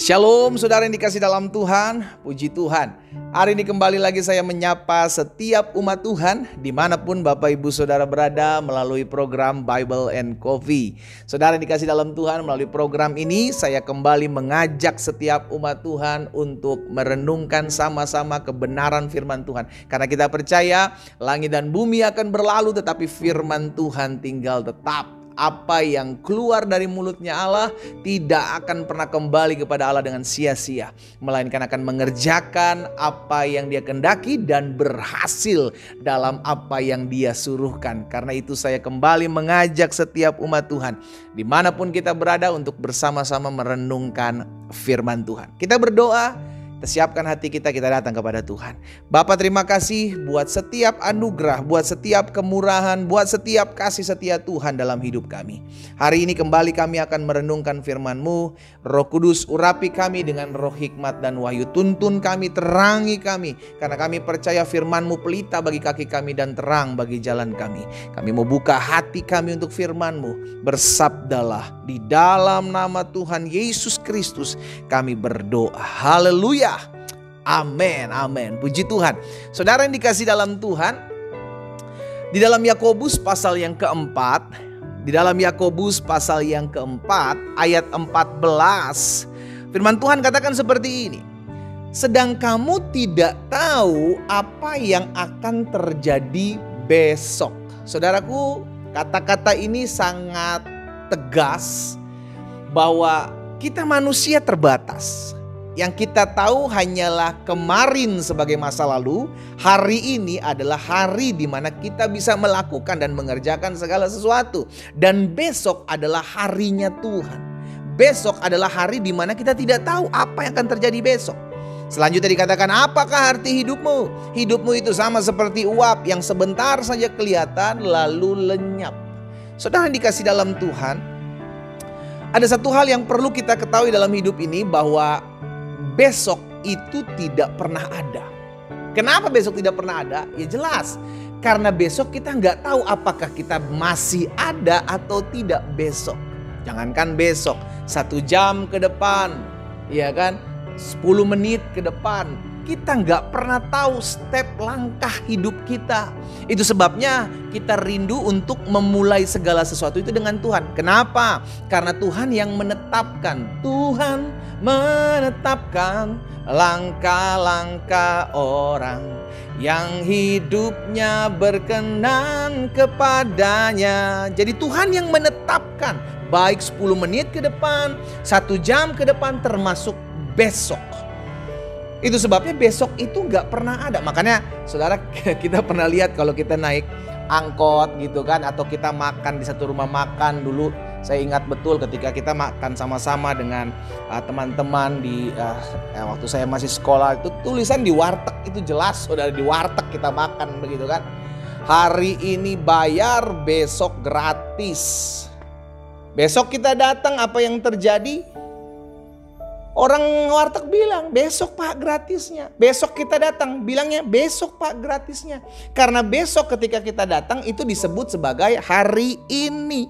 Shalom saudara yang dikasih dalam Tuhan, puji Tuhan. Hari ini kembali lagi saya menyapa setiap umat Tuhan dimanapun Bapak Ibu Saudara berada melalui program Bible and Coffee. Saudara yang dikasih dalam Tuhan, melalui program ini saya kembali mengajak setiap umat Tuhan untuk merenungkan sama-sama kebenaran firman Tuhan. Karena kita percaya langit dan bumi akan berlalu tetapi firman Tuhan tinggal tetap. Apa yang keluar dari mulutnya Allah tidak akan pernah kembali kepada Allah dengan sia-sia, melainkan akan mengerjakan apa yang Dia kehendaki dan berhasil dalam apa yang Dia suruhkan. Karena itu saya kembali mengajak setiap umat Tuhan dimanapun kita berada untuk bersama-sama merenungkan firman Tuhan. Kita berdoa. Kita siapkan hati kita datang kepada Tuhan. Bapa, terima kasih buat setiap anugerah, buat setiap kemurahan, buat setiap kasih setia Tuhan dalam hidup kami. Hari ini kembali kami akan merenungkan firman-Mu. Roh Kudus, urapi kami dengan roh hikmat dan wahyu. Tuntun kami, terangi kami. Karena kami percaya firman-Mu pelita bagi kaki kami dan terang bagi jalan kami. Kami mau buka hati kami untuk firman-Mu. Bersabdalah di dalam nama Tuhan Yesus Kristus kami berdoa. Haleluya. Amin, amin. Puji Tuhan. Saudara yang dikasih dalam Tuhan, di dalam Yakobus pasal yang keempat, ayat 14, firman Tuhan katakan seperti ini. Sedang kamu tidak tahu apa yang akan terjadi besok. Saudaraku, kata-kata ini sangat tegas bahwa kita manusia terbatas. Yang kita tahu hanyalah kemarin sebagai masa lalu. Hari ini adalah hari di mana kita bisa melakukan dan mengerjakan segala sesuatu. Dan besok adalah harinya Tuhan. Besok adalah hari di mana kita tidak tahu apa yang akan terjadi besok. Selanjutnya dikatakan, apakah arti hidupmu? Hidupmu itu sama seperti uap yang sebentar saja kelihatan lalu lenyap. Saudara yang dikasih dalam Tuhan, ada satu hal yang perlu kita ketahui dalam hidup ini, bahwa besok itu tidak pernah ada. Kenapa besok tidak pernah ada? Ya jelas, karena besok kita nggak tahu apakah kita masih ada atau tidak besok. Jangankan besok, 1 jam ke depan, ya kan, 10 menit ke depan, kita nggak pernah tahu step langkah hidup kita. Itu sebabnya kita rindu untuk memulai segala sesuatu itu dengan Tuhan. Kenapa? Karena Tuhan yang menetapkan. Tuhan menetapkan langkah-langkah orang yang hidupnya berkenan kepadanya. Jadi Tuhan yang menetapkan, baik 10 menit ke depan, 1 jam ke depan, termasuk besok. Itu sebabnya besok itu gak pernah ada. Makanya saudara, kita pernah lihat kalau kita naik angkot gitu kan, atau kita makan di satu rumah makan dulu. Saya ingat betul ketika kita makan sama-sama dengan teman-teman di waktu saya masih sekolah, itu tulisan di warteg itu jelas, saudara, di warteg kita makan begitu kan. Hari ini bayar, besok gratis. Besok kita datang, apa yang terjadi? Orang warteg bilang, besok Pak gratisnya. Besok kita datang, bilangnya besok Pak gratisnya. Karena besok ketika kita datang itu disebut sebagai hari ini.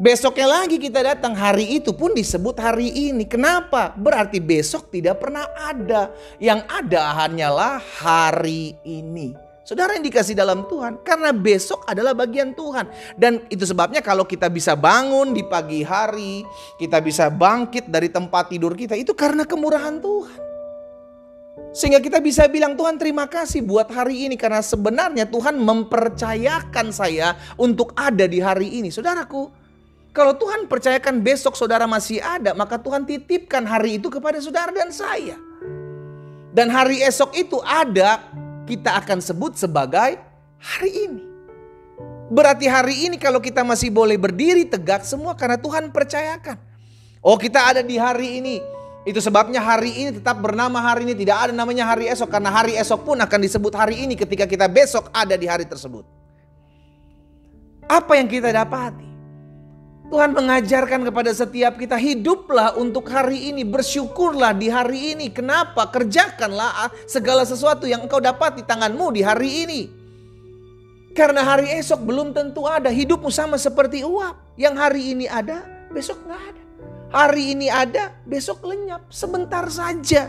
Besoknya lagi kita datang, hari itu pun disebut hari ini. Kenapa? Berarti besok tidak pernah ada. Yang ada hanyalah hari ini. Saudara yang dikasih dalam Tuhan, karena besok adalah bagian Tuhan. Dan itu sebabnya kalau kita bisa bangun di pagi hari, kita bisa bangkit dari tempat tidur kita, itu karena kemurahan Tuhan. Sehingga kita bisa bilang, Tuhan terima kasih buat hari ini. Karena sebenarnya Tuhan mempercayakan saya untuk ada di hari ini. Saudaraku, kalau Tuhan percayakan besok saudara masih ada, maka Tuhan titipkan hari itu kepada saudara dan saya. Dan hari esok itu ada, kita akan sebut sebagai hari ini. Berarti hari ini kalau kita masih boleh berdiri tegak semua karena Tuhan percayakan. Oh, kita ada di hari ini. Itu sebabnya hari ini tetap bernama hari ini. Tidak ada namanya hari esok. Karena hari esok pun akan disebut hari ini ketika kita besok ada di hari tersebut. Apa yang kita dapati? Tuhan mengajarkan kepada setiap kita, hiduplah untuk hari ini, bersyukurlah di hari ini. Kenapa? Kerjakanlah segala sesuatu yang engkau dapat di tanganmu di hari ini. Karena hari esok belum tentu ada. Hidupmu sama seperti uap. Yang hari ini ada, besok gak ada. Hari ini ada, besok lenyap, sebentar saja.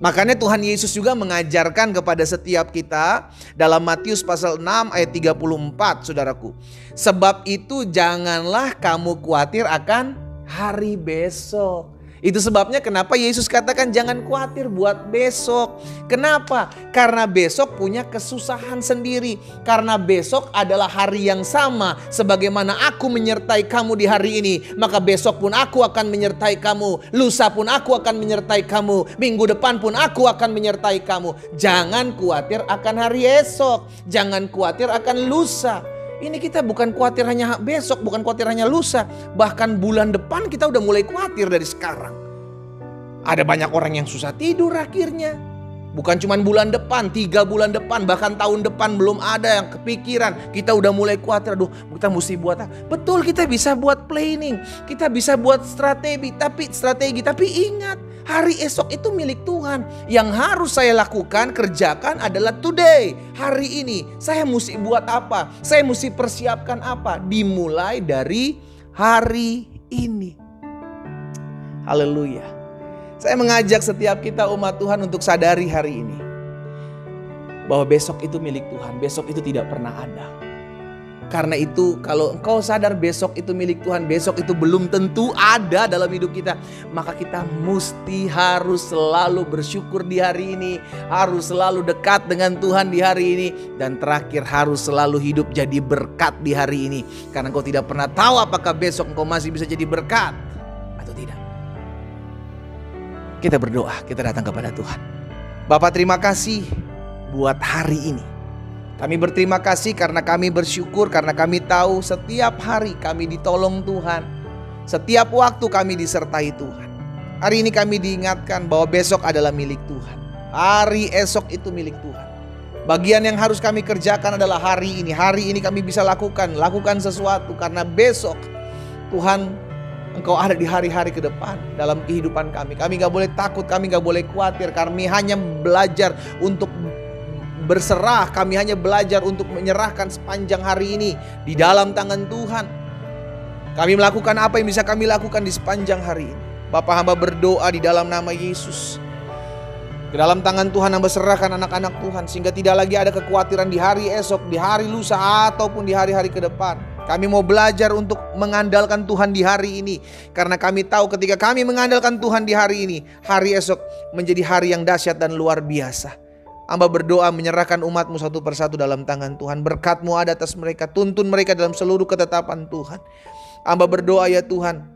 Makanya Tuhan Yesus juga mengajarkan kepada setiap kita dalam Matius pasal 6 ayat 34, saudaraku. Sebab itu janganlah kamu khawatir akan hari besok. Itu sebabnya kenapa Yesus katakan jangan khawatir buat besok. Kenapa? Karena besok punya kesusahan sendiri. Karena besok adalah hari yang sama. Sebagaimana aku menyertai kamu di hari ini, maka besok pun aku akan menyertai kamu. Lusa pun aku akan menyertai kamu. Minggu depan pun aku akan menyertai kamu. Jangan khawatir akan hari esok. Jangan khawatir akan lusa. Ini kita bukan khawatir hanya besok, bukan khawatir hanya lusa. Bahkan bulan depan kita udah mulai khawatir dari sekarang. Ada banyak orang yang susah tidur akhirnya. Bukan cuma bulan depan, 3 bulan depan, bahkan tahun depan belum ada yang kepikiran. Kita udah mulai khawatir, aduh kita mesti buat apa? Betul, kita bisa buat planning, kita bisa buat strategi. Tapi ingat, hari esok itu milik Tuhan. Yang harus saya lakukan, kerjakan adalah today. Hari ini saya mesti buat apa? Saya mesti persiapkan apa? Dimulai dari hari ini. Haleluya. Saya mengajak setiap kita umat Tuhan untuk sadari hari ini bahwa besok itu milik Tuhan. Besok itu tidak pernah ada. Karena itu kalau engkau sadar besok itu milik Tuhan, besok itu belum tentu ada dalam hidup kita, maka kita harus selalu bersyukur di hari ini, harus selalu dekat dengan Tuhan di hari ini, dan terakhir harus selalu hidup jadi berkat di hari ini. Karena engkau tidak pernah tahu apakah besok engkau masih bisa jadi berkat atau tidak. Kita berdoa, kita datang kepada Tuhan. Bapa, terima kasih buat hari ini. Kami berterima kasih karena kami bersyukur, karena kami tahu setiap hari kami ditolong Tuhan. Setiap waktu kami disertai Tuhan. Hari ini kami diingatkan bahwa besok adalah milik Tuhan. Hari esok itu milik Tuhan. Bagian yang harus kami kerjakan adalah hari ini. Hari ini kami bisa lakukan sesuatu karena besok Tuhan, Engkau ada di hari-hari ke depan dalam kehidupan kami. Kami gak boleh takut, kami gak boleh khawatir. Kami hanya belajar untuk berserah. Kami hanya belajar untuk menyerahkan sepanjang hari ini di dalam tangan Tuhan. Kami melakukan apa yang bisa kami lakukan di sepanjang hari ini. Bapa, hamba berdoa di dalam nama Yesus. Ke dalam tangan Tuhan hamba serahkan anak-anak Tuhan. Sehingga tidak lagi ada kekhawatiran di hari esok, di hari lusa, ataupun di hari-hari ke depan. Kami mau belajar untuk mengandalkan Tuhan di hari ini. Karena kami tahu ketika kami mengandalkan Tuhan di hari ini, hari esok menjadi hari yang dahsyat dan luar biasa. Hamba berdoa menyerahkan umat-Mu satu persatu dalam tangan Tuhan. Berkat-Mu ada atas mereka, tuntun mereka dalam seluruh ketetapan Tuhan. Hamba berdoa ya Tuhan,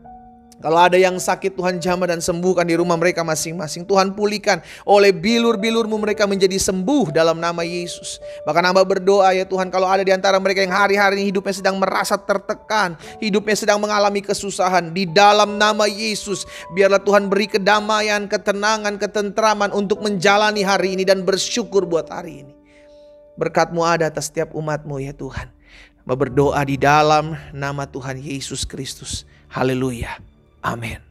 kalau ada yang sakit Tuhan jamah dan sembuhkan di rumah mereka masing-masing. Tuhan pulihkan oleh bilur-bilur-Mu mereka menjadi sembuh dalam nama Yesus. Bahkan hamba berdoa ya Tuhan, kalau ada di antara mereka yang hari-hari ini hidupnya sedang merasa tertekan, hidupnya sedang mengalami kesusahan, di dalam nama Yesus biarlah Tuhan beri kedamaian, ketenangan, ketentraman untuk menjalani hari ini dan bersyukur buat hari ini. Berkat-Mu ada atas setiap umat-Mu ya Tuhan. Hamba berdoa di dalam nama Tuhan Yesus Kristus. Haleluya. Amin.